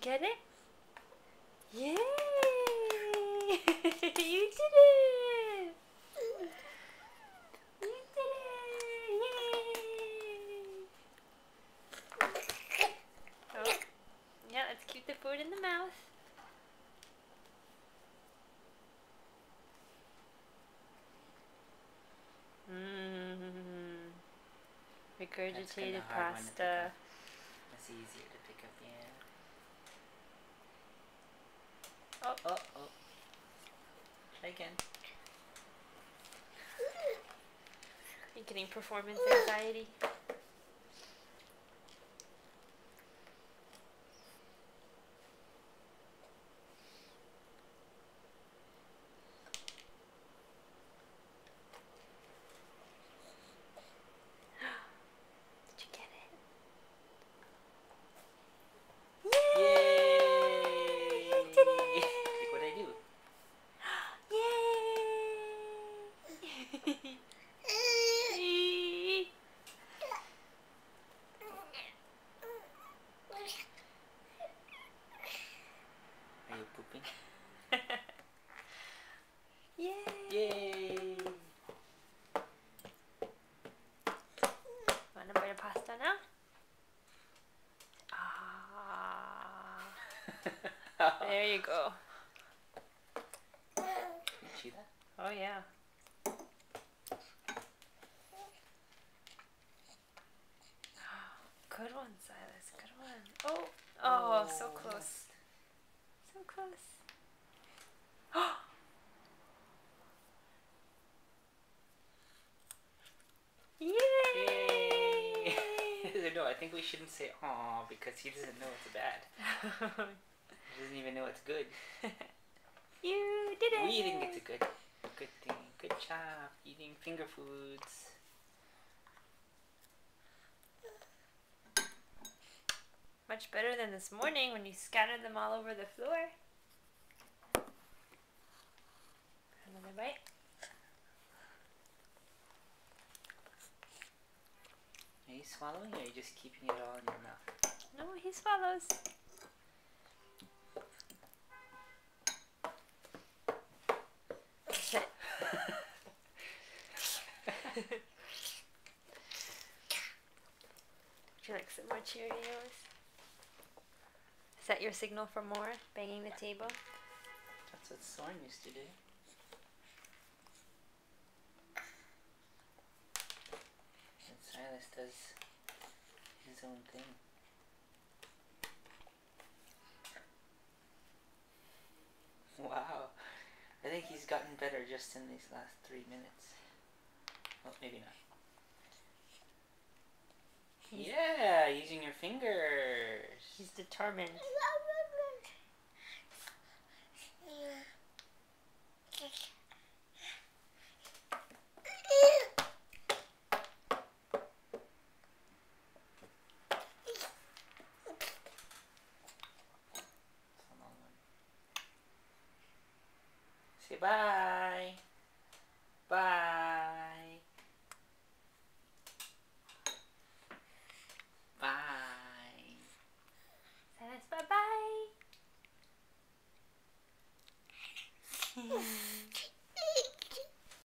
get it? Yay! You did it! You did it! Yay! Oh, yeah, let's keep the food in the mouth. Regurgitated pasta. That's easier to pick up, yeah. Oh. Oh, oh. Try again. You're getting performance anxiety. Did you get it? Yay! You did it! Look what I do. Yay! Are you pooping? Yay! Yay! Want a bite of pasta now? Ah. There you go. Can you see that? Oh yeah. Good one, Silas. Good one. Oh, oh, so close. So close. Yay! Yay! No, I think we shouldn't say "aw" because he doesn't know it's bad. He doesn't even know it's good. You did it! We think it's a good thing. Good job eating finger foods. Much better than this morning when you scattered them all over the floor. Another bite. Are you swallowing or are you just keeping it all in your mouth? No, he swallows. Would you like some more Cheerios? Is that your signal for more? Banging the table? That's what Soren used to do. And Silas does his own thing. Wow. I think he's gotten better just in these last 3 minutes. Well, maybe not. Yeah, using your fingers. He's determined. Say bye. Bye. Bye. Silas, bye-bye.